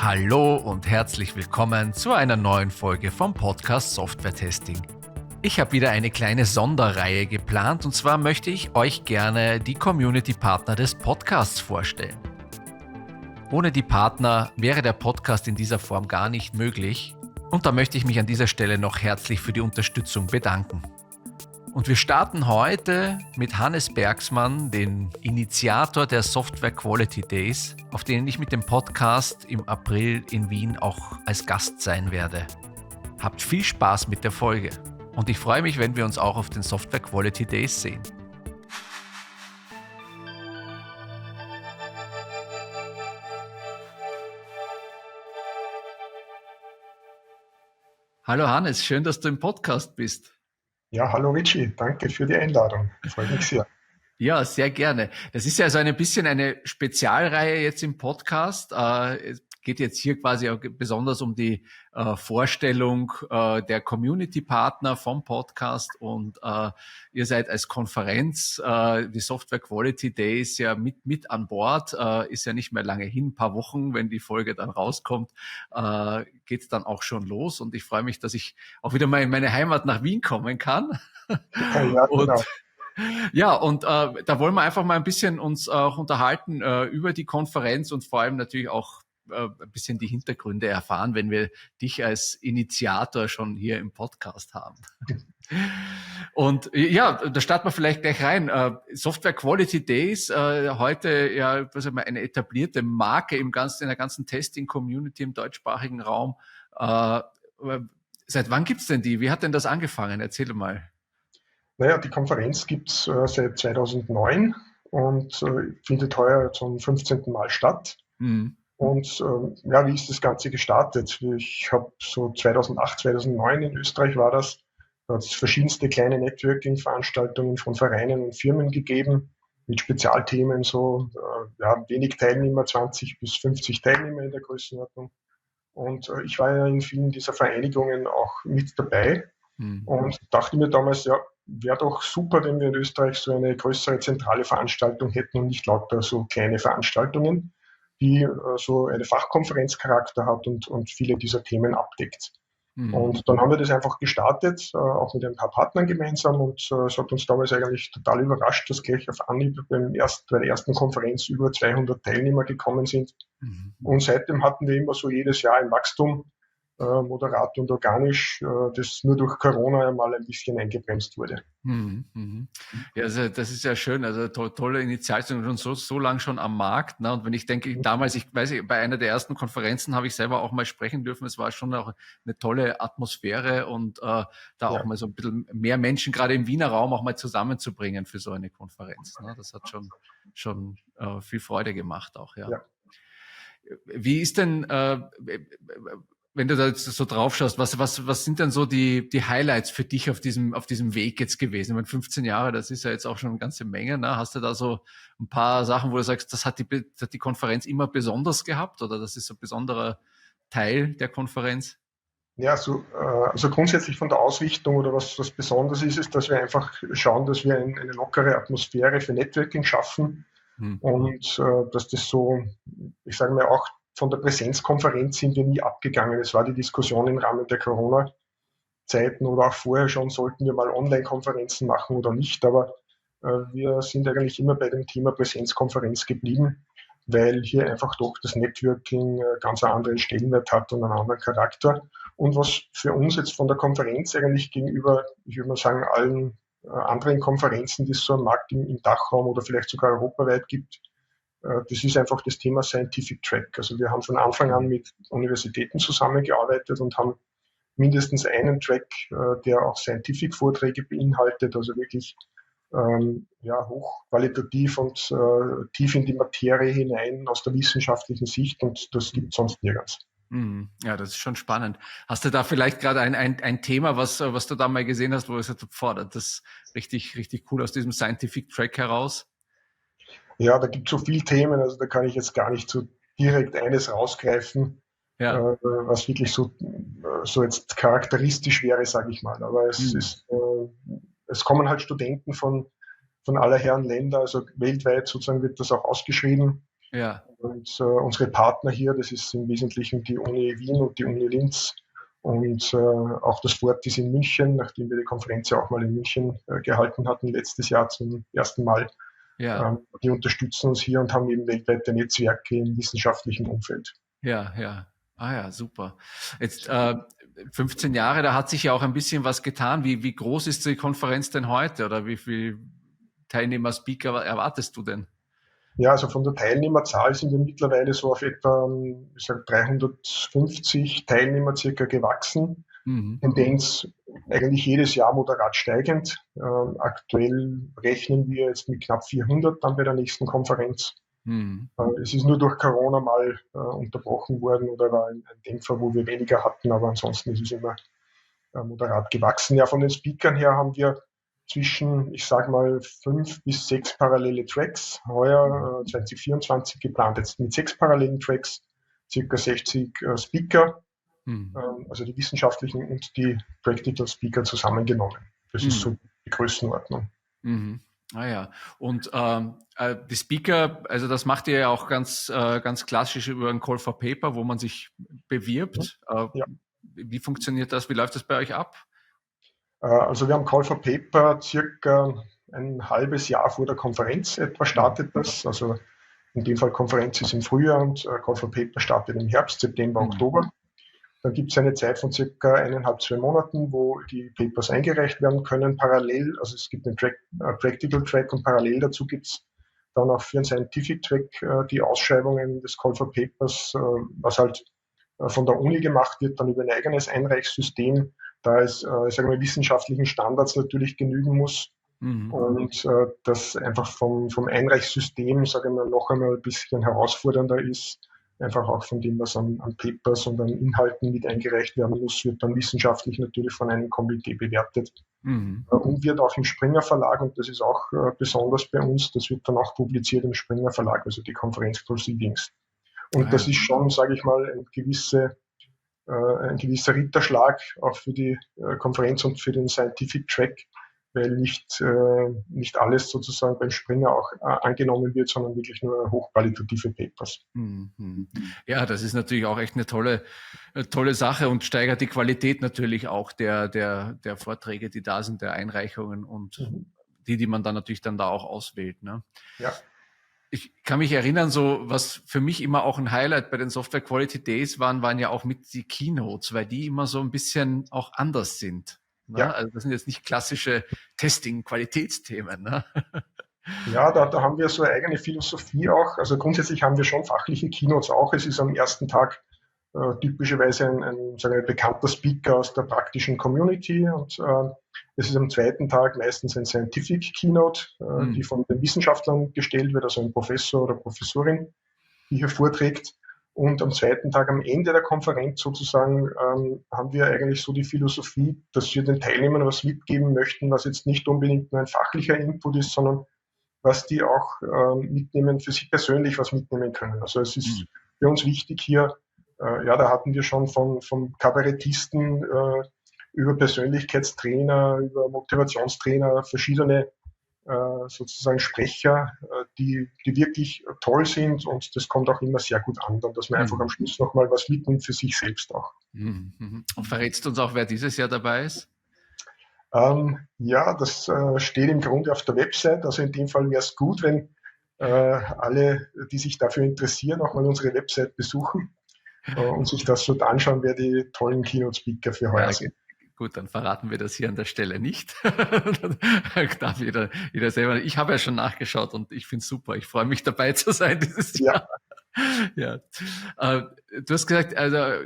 Hallo und herzlich willkommen zu einer neuen Folge vom Podcast Software Testing. Ich habe wieder eine kleine Sonderreihe geplant und zwar möchte ich euch gerne die Community-Partner des Podcasts vorstellen. Ohne die Partner wäre der Podcast in dieser Form gar nicht möglich und da möchte ich mich an dieser Stelle noch herzlich für die Unterstützung bedanken. Und wir starten heute mit Hannes Bergsmann, den Initiator der Software Quality Days, auf denen ich mit dem Podcast im April in Wien auch als Gast sein werde. Habt viel Spaß mit der Folge und ich freue mich, wenn wir uns auch auf den Software Quality Days sehen. Hallo Hannes, schön, dass du im Podcast bist. Ja, hallo Richie, danke für die Einladung. Freut mich sehr. Ja, sehr gerne. Das ist ja so ein bisschen eine Spezialreihe jetzt im Podcast. Es geht jetzt hier quasi auch besonders um die Vorstellung der Community-Partner vom Podcast und ihr seid als Konferenz, die Software Quality Days ja mit an Bord, ist ja nicht mehr lange hin, ein paar Wochen, wenn die Folge dann rauskommt, geht's dann auch schon los und ich freue mich, dass ich auch wieder mal in meine Heimat nach Wien kommen kann. Ja, genau. Ja, und da wollen wir einfach mal ein bisschen uns auch unterhalten über die Konferenz und vor allem natürlich auch ein bisschen die Hintergründe erfahren, wenn wir dich als Initiator schon hier im Podcast haben. Und ja, da starten wir vielleicht gleich rein. Software Quality Days, heute ja was ich mal, eine etablierte Marke in der ganzen Testing-Community im deutschsprachigen Raum. Seit wann gibt's denn die? Wie hat denn das angefangen? Erzähl mal. Naja, die Konferenz gibt es seit 2009 und findet heuer zum 15. Mal statt. Mhm. Und ja, wie ist das Ganze gestartet? Ich habe so 2008, 2009 in Österreich war das, da hat es verschiedenste kleine Networking-Veranstaltungen von Vereinen und Firmen gegeben, mit Spezialthemen, so ja, wenig Teilnehmer, 20 bis 50 Teilnehmer in der Größenordnung. Und ich war ja in vielen dieser Vereinigungen auch mit dabei. Und dachte mir damals, ja, wäre doch super, wenn wir in Österreich so eine größere zentrale Veranstaltung hätten und nicht lauter so kleine Veranstaltungen, die so eine Fachkonferenzcharakter hat und viele dieser Themen abdeckt. Und dann haben wir das einfach gestartet, auch mit ein paar Partnern gemeinsam und es hat uns damals eigentlich total überrascht, dass gleich auf Anhieb bei der ersten Konferenz über 200 Teilnehmer gekommen sind. Und seitdem hatten wir immer so jedes Jahr ein Wachstum, moderat und organisch, das nur durch Corona einmal ein bisschen eingebremst wurde. Ja, also das ist ja schön, also tolle Initiative und so lang schon am Markt. Ne? Und wenn ich denke, damals, ich weiß nicht, bei einer der ersten Konferenzen habe ich selber auch mal sprechen dürfen. Es war schon auch eine tolle Atmosphäre und da auch mal so ein bisschen mehr Menschen gerade im Wiener Raum auch mal zusammenzubringen für so eine Konferenz. Ne? Das hat schon viel Freude gemacht auch, ja. Wie ist denn wenn du da jetzt so drauf schaust, was sind denn so die Highlights für dich auf diesem Weg jetzt gewesen? Ich meine, 15 Jahre, das ist ja jetzt auch schon eine ganze Menge. Ne? Hast du da so ein paar Sachen, wo du sagst, das hat die Konferenz immer besonders gehabt oder das ist so ein besonderer Teil der Konferenz? Ja, also grundsätzlich von der Ausrichtung oder was besonders ist, dass wir einfach schauen, dass wir eine lockere Atmosphäre für Networking schaffen und dass das so, ich sage mal auch, von der Präsenzkonferenz sind wir nie abgegangen. Es war die Diskussion im Rahmen der Corona-Zeiten oder auch vorher schon, sollten wir mal Online-Konferenzen machen oder nicht. Aber wir sind eigentlich immer bei dem Thema Präsenzkonferenz geblieben, weil hier einfach doch das Networking ganz einen anderen Stellenwert hat und einen anderen Charakter. Und was für uns jetzt von der Konferenz eigentlich gegenüber, ich würde mal sagen, allen anderen Konferenzen, die es so am Markt im Dachraum oder vielleicht sogar europaweit gibt, das ist einfach das Thema Scientific Track. Also wir haben von Anfang an mit Universitäten zusammengearbeitet und haben mindestens einen Track, der auch Scientific-Vorträge beinhaltet, also wirklich ja, hochqualitativ und tief in die Materie hinein aus der wissenschaftlichen Sicht und das gibt es sonst nirgends. Ja, das ist schon spannend. Hast du da vielleicht gerade ein Thema, was du da mal gesehen hast, wo du gesagt hast, das ist richtig cool aus diesem Scientific Track heraus? Ja, da gibt es so viele Themen, also da kann ich jetzt gar nicht so direkt eines rausgreifen, was wirklich so jetzt charakteristisch wäre, sage ich mal. Aber es kommen halt Studenten von aller Herren Länder, also weltweit sozusagen wird das auch ausgeschrieben. Ja. Und unsere Partner hier, das ist im Wesentlichen die Uni Wien und die Uni Linz und auch das Fortis in München, nachdem wir die Konferenz ja auch mal in München gehalten hatten, letztes Jahr zum ersten Mal. Ja. Die unterstützen uns hier und haben eben weltweite Netzwerke im wissenschaftlichen Umfeld. Ja, ja. Ah ja, super. Jetzt 15 Jahre, da hat sich ja auch ein bisschen was getan. Wie groß ist die Konferenz denn heute oder wie viel Teilnehmer, Speaker erwartest du denn? Ja, also von der Teilnehmerzahl sind wir mittlerweile so auf etwa, ich sag, 350 Teilnehmer circa gewachsen. Mhm. Tendenz eigentlich jedes Jahr moderat steigend. Aktuell rechnen wir jetzt mit knapp 400 dann bei der nächsten Konferenz. Mhm. Es ist nur durch Corona mal unterbrochen worden oder war ein Dämpfer, wo wir weniger hatten, aber ansonsten ist es immer moderat gewachsen. Ja, von den Speakern her haben wir zwischen, ich sage mal, 5 bis 6 parallele Tracks. Heuer 2024 geplant jetzt mit 6 parallelen Tracks, circa 60 Speaker, Mhm. also die wissenschaftlichen und die Practical Speaker zusammengenommen. Das ist so die Größenordnung. Mhm. Ah ja, und die Speaker, also das macht ihr ja auch ganz klassisch über ein Call for Paper, wo man sich bewirbt. Ja. Wie funktioniert das? Wie läuft das bei euch ab? Also wir haben Call for Paper circa ein halbes Jahr vor der Konferenz etwa startet das. Also in dem Fall Konferenz ist im Frühjahr und Call for Paper startet im Herbst, September, Oktober. Dann gibt es eine Zeit von circa 1,5, 2 Monaten, wo die Papers eingereicht werden können. Parallel, also es gibt einen Practical Track und parallel dazu gibt es dann auch für einen Scientific Track die Ausschreibungen des Call for Papers, was halt von der Uni gemacht wird, dann über ein eigenes Einreichsystem, da es, ich sage mal, wissenschaftlichen Standards natürlich genügen muss. Mhm. Und das einfach vom Einreichssystem, sage ich mal, noch einmal ein bisschen herausfordernder ist, einfach auch von dem, was an Papers und an Inhalten mit eingereicht werden muss, wird dann wissenschaftlich natürlich von einem Komitee bewertet. Mhm. Und wird auch im Springer Verlag, und das ist auch besonders bei uns, das wird dann auch publiziert im Springer Verlag, also die Conference Proceedings. Und das ist schon, sage ich mal, ein gewisser Ritterschlag auch für die Konferenz und für den Scientific Track, weil nicht alles sozusagen beim Springer auch angenommen wird, sondern wirklich nur hochqualitative Papers. Ja, das ist natürlich auch echt eine tolle Sache und steigert die Qualität natürlich auch der Vorträge, die da sind, der Einreichungen und die man dann natürlich dann da auch auswählt. Ne? Ja. Ich kann mich erinnern, so was für mich immer auch ein Highlight bei den Software Quality Days waren ja auch mit die Keynotes, weil die immer so ein bisschen auch anders sind. Ne? Ja. Also das sind jetzt nicht klassische Testing-Qualitätsthemen. Ne? Ja, da haben wir so eine eigene Philosophie auch. Also grundsätzlich haben wir schon fachliche Keynotes auch. Es ist am ersten Tag typischerweise ein sagen wir, bekannter Speaker aus der praktischen Community und es ist am zweiten Tag meistens ein Scientific Keynote, die von den Wissenschaftlern gestellt wird, also ein Professor oder Professorin, die hier vorträgt. Und am zweiten Tag, am Ende der Konferenz sozusagen, haben wir eigentlich so die Philosophie, dass wir den Teilnehmern was mitgeben möchten, was jetzt nicht unbedingt nur ein fachlicher Input ist, sondern was die auch mitnehmen, für sich persönlich was mitnehmen können. Also es ist für uns wichtig hier, ja, da hatten wir schon vom Kabarettisten über Persönlichkeitstrainer, über Motivationstrainer, verschiedene sozusagen Sprecher, die wirklich toll sind und das kommt auch immer sehr gut an, dann, dass man einfach am Schluss nochmal was mitnimmt für sich selbst auch. Und verrätst du uns auch, wer dieses Jahr dabei ist? Ja, das steht im Grunde auf der Website. Also in dem Fall wäre es gut, wenn alle, die sich dafür interessieren, auch mal unsere Website besuchen und sich das dort anschauen, wer die tollen Keynote-Speaker für heuer sind. Gut, dann verraten wir das hier an der Stelle nicht. Dann darf jeder selber. Ich habe ja schon nachgeschaut und ich finde es super. Ich freue mich dabei zu sein dieses Jahr. Ja. Du hast gesagt, also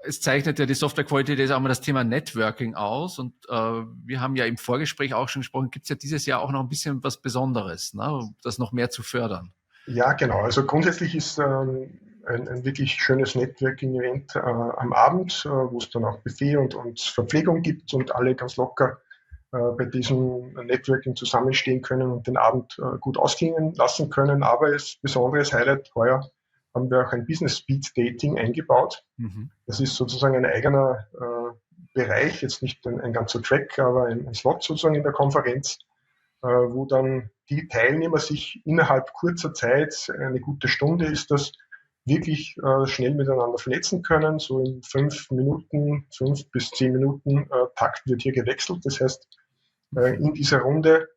es zeichnet ja die Software Quality Days auch mal das Thema Networking aus und wir haben ja im Vorgespräch auch schon gesprochen, gibt es ja dieses Jahr auch noch ein bisschen was Besonderes, ne, das noch mehr zu fördern. Ja, genau. Also grundsätzlich ist ein wirklich schönes Networking-Event am Abend, wo es dann auch Buffet und Verpflegung gibt und alle ganz locker bei diesem Networking zusammenstehen können und den Abend gut ausklingen lassen können. Aber als besonderes Highlight heuer haben wir auch ein Business Speed Dating eingebaut. Das ist sozusagen ein eigener Bereich, jetzt nicht ein ganzer Track, aber ein Slot sozusagen in der Konferenz, wo dann die Teilnehmer sich innerhalb kurzer Zeit, eine gute Stunde ist das, wirklich schnell miteinander vernetzen können. So in 5 Minuten, 5 bis 10 Minuten Takt wird hier gewechselt. Das heißt, in dieser Runde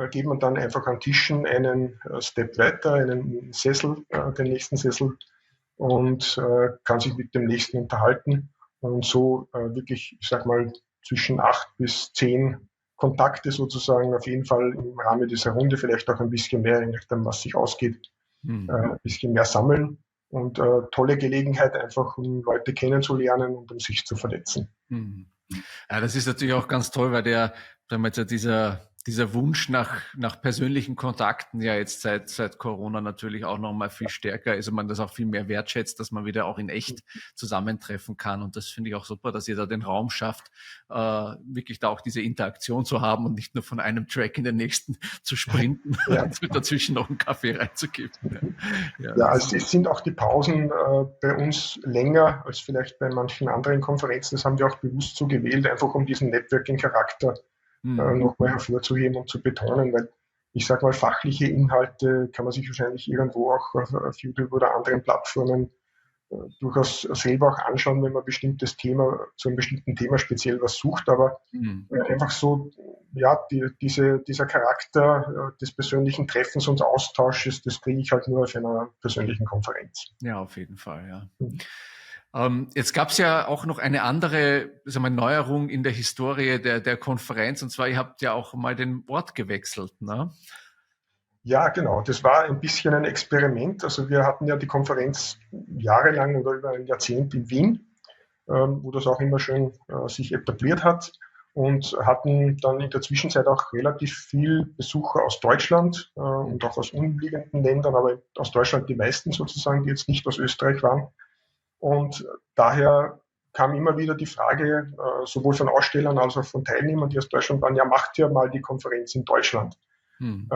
geht man dann einfach an Tischen einen Step weiter, einen Sessel, den nächsten Sessel und kann sich mit dem nächsten unterhalten und so wirklich, ich sag mal, zwischen 8 bis 10 Kontakte sozusagen auf jeden Fall im Rahmen dieser Runde, vielleicht auch ein bisschen mehr, je nachdem, was sich ausgeht, ein bisschen mehr sammeln und tolle Gelegenheit einfach, um Leute kennenzulernen und um sich zu vernetzen. Ja, das ist natürlich auch ganz toll, weil dieser Wunsch nach persönlichen Kontakten ja jetzt seit Corona natürlich auch noch mal viel stärker ist und man das auch viel mehr wertschätzt, dass man wieder auch in echt zusammentreffen kann. Und das finde ich auch super, dass ihr da den Raum schafft, wirklich da auch diese Interaktion zu haben und nicht nur von einem Track in den nächsten zu sprinten und dazwischen noch einen Kaffee reinzugeben. Also es sind auch die Pausen bei uns länger als vielleicht bei manchen anderen Konferenzen. Das haben wir auch bewusst so gewählt, einfach um diesen Networking-Charakter nochmal hervorzuheben und zu betonen, weil ich sage mal, fachliche Inhalte kann man sich wahrscheinlich irgendwo auch auf YouTube oder anderen Plattformen durchaus selber auch anschauen, wenn man bestimmtes Thema, zu einem bestimmten Thema speziell was sucht, aber einfach so, ja, dieser Charakter des persönlichen Treffens und Austausches, das kriege ich halt nur auf einer persönlichen Konferenz. Ja, auf jeden Fall, ja. Jetzt gab es ja auch noch eine andere, sagen wir, Neuerung in der Historie der Konferenz, und zwar, ihr habt ja auch mal den Ort gewechselt, ne? Ja, genau. Das war ein bisschen ein Experiment. Also wir hatten ja die Konferenz jahrelang oder über ein Jahrzehnt in Wien, wo das auch immer schön sich etabliert hat und hatten dann in der Zwischenzeit auch relativ viel Besucher aus Deutschland und auch aus umliegenden Ländern, aber aus Deutschland die meisten sozusagen, die jetzt nicht aus Österreich waren. Und daher kam immer wieder die Frage, sowohl von Ausstellern als auch von Teilnehmern, die aus Deutschland waren, ja, macht ja mal die Konferenz in Deutschland. Wir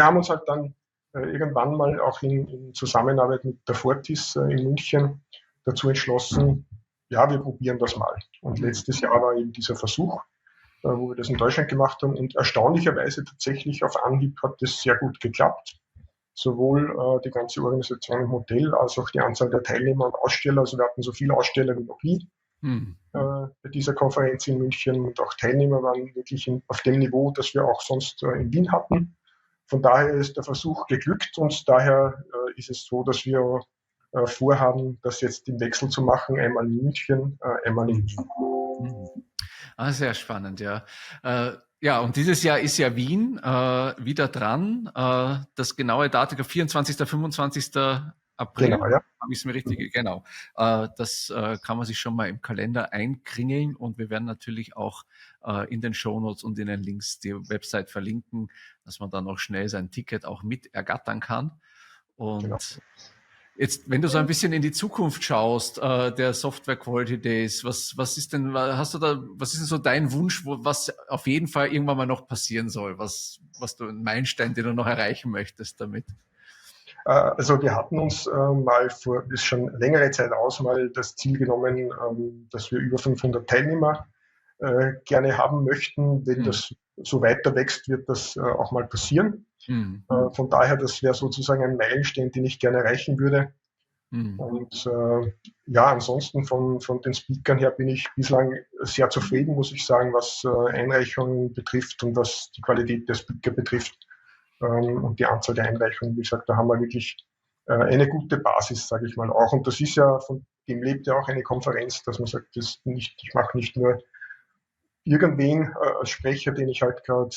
haben uns halt dann irgendwann mal auch in Zusammenarbeit mit der Fortis in München dazu entschlossen, ja, wir probieren das mal. Und letztes Jahr war eben dieser Versuch, wo wir das in Deutschland gemacht haben. Und erstaunlicherweise tatsächlich auf Anhieb hat das sehr gut geklappt. Sowohl die ganze Organisation im Hotel als auch die Anzahl der Teilnehmer und Aussteller. Also wir hatten so viele Aussteller wie noch nie bei dieser Konferenz in München und auch Teilnehmer waren wirklich auf dem Niveau, das wir auch sonst in Wien hatten. Von daher ist der Versuch geglückt und daher ist es so, dass wir vorhaben, das jetzt im Wechsel zu machen, einmal in München, einmal in Wien. Sehr spannend, ja. Ja, und dieses Jahr ist ja Wien wieder dran. Das genaue Datum, 24., 25. April. Genau, ja. Habe ich es mir richtig? Genau. Das kann man sich schon mal im Kalender einkringeln und wir werden natürlich auch in den Shownotes und in den Links die Website verlinken, dass man dann auch schnell sein Ticket auch mit ergattern kann. Und jetzt, wenn du so ein bisschen in die Zukunft schaust, der Software Quality Days, was ist denn so dein Wunsch, was auf jeden Fall irgendwann mal noch passieren soll, was du, ein Meilenstein, den du noch erreichen möchtest damit? Also wir hatten uns ist schon längere Zeit aus, mal das Ziel genommen, dass wir über 500 Teilnehmer gerne haben möchten. Wenn das so weiter wächst, wird das auch mal passieren. Von daher, das wäre sozusagen ein Meilenstein, den ich gerne erreichen würde. Und ansonsten von den Speakern her bin ich bislang sehr zufrieden, muss ich sagen, was Einreichungen betrifft und was die Qualität der Speaker betrifft. Und die Anzahl der Einreichungen, wie gesagt, da haben wir wirklich eine gute Basis, sage ich mal auch. Und das ist ja, von dem lebt ja auch eine Konferenz, dass man sagt, ich mache nicht nur irgendwen als Sprecher, den ich halt gerade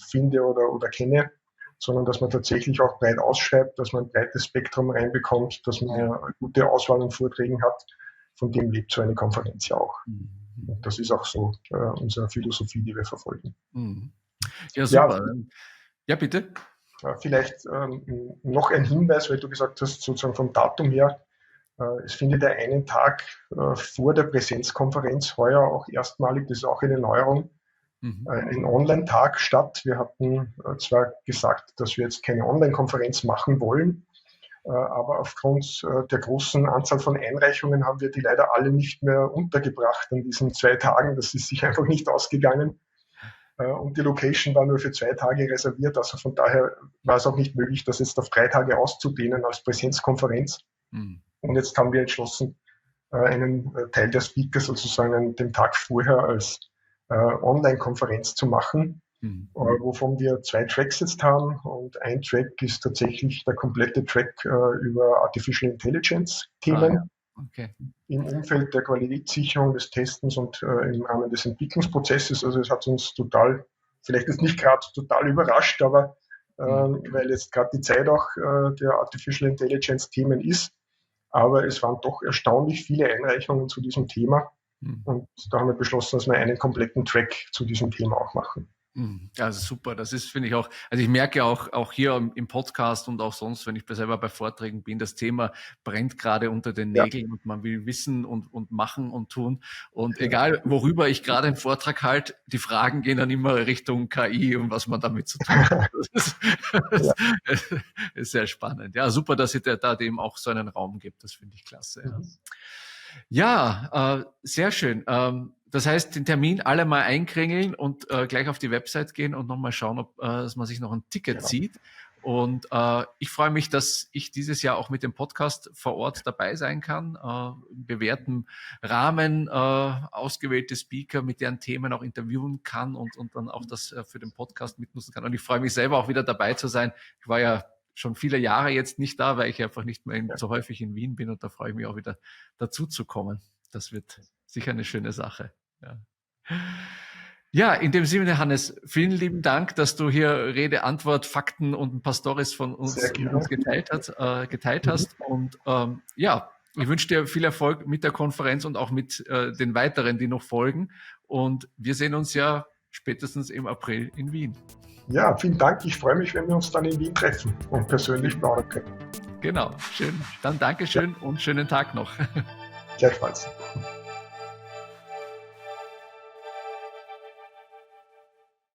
finde oder kenne, sondern dass man tatsächlich auch breit ausschreibt, dass man ein breites Spektrum reinbekommt, dass man eine gute Auswahl an Vorträgen hat. Von dem lebt so eine Konferenz ja auch. Und das ist auch so unsere Philosophie, die wir verfolgen. Ja, super. Ja, bitte. Vielleicht noch ein Hinweis, weil du gesagt hast, sozusagen vom Datum her, es findet ja einen Tag vor der Präsenzkonferenz heuer auch erstmalig, das ist auch eine Neuerung, ein Online-Tag statt. Wir hatten zwar gesagt, dass wir jetzt keine Online-Konferenz machen wollen, aber aufgrund der großen Anzahl von Einreichungen haben wir die leider alle nicht mehr untergebracht an diesen 2 Tagen. Das ist sich einfach nicht ausgegangen. und die Location war nur für 2 Tage reserviert. Also von daher war es auch nicht möglich, das jetzt auf 3 Tage auszudehnen als Präsenzkonferenz. Mhm. Und jetzt haben wir entschlossen, einen Teil der Speaker sozusagen den Tag vorher als Online-Konferenz zu machen, wovon wir 2 Tracks jetzt haben. Und ein Track ist tatsächlich der komplette Track über Artificial Intelligence-Themen im Umfeld der Qualitätssicherung, des Testens und im Rahmen des Entwicklungsprozesses. Also es hat uns vielleicht ist nicht gerade total überrascht, aber weil jetzt gerade die Zeit auch der Artificial Intelligence-Themen ist. Aber es waren doch erstaunlich viele Einreichungen zu diesem Thema. Und da haben wir beschlossen, dass wir einen kompletten Track zu diesem Thema auch machen. Also super, das ist, finde ich auch, also ich merke auch hier im Podcast und auch sonst, wenn ich selber bei Vorträgen bin, das Thema brennt gerade unter den Nägeln und man will wissen und machen und tun. Und egal, worüber ich gerade einen Vortrag halte, die Fragen gehen dann immer Richtung KI und was man damit zu tun hat. Das ist sehr spannend. Ja, super, dass ihr da dem auch so einen Raum gibt. Das finde ich klasse. Ja, sehr schön. Das heißt, den Termin alle mal einkringeln und gleich auf die Website gehen und nochmal schauen, dass man sich noch ein Ticket zieht. Und ich freue mich, dass ich dieses Jahr auch mit dem Podcast vor Ort dabei sein kann, im bewährten Rahmen, ausgewählte Speaker, mit deren Themen auch interviewen kann und dann auch das für den Podcast mitnutzen kann. Und ich freue mich selber auch wieder dabei zu sein. Ich war ja schon viele Jahre jetzt nicht da, weil ich einfach nicht mehr so häufig in Wien bin und da freue ich mich auch wieder dazu zu kommen. Das wird sicher eine schöne Sache. Ja, in dem Sinne, Hannes, vielen lieben Dank, dass du hier Rede, Antwort, Fakten und ein paar Storys von uns geteilt hast. Und ich wünsche dir viel Erfolg mit der Konferenz und auch mit den weiteren, die noch folgen. Und wir sehen uns ja spätestens im April in Wien. Ja, vielen Dank. Ich freue mich, wenn wir uns dann in Wien treffen und persönlich plaudern können. Genau, schön. Dann Dankeschön und schönen Tag noch. Gleichfalls.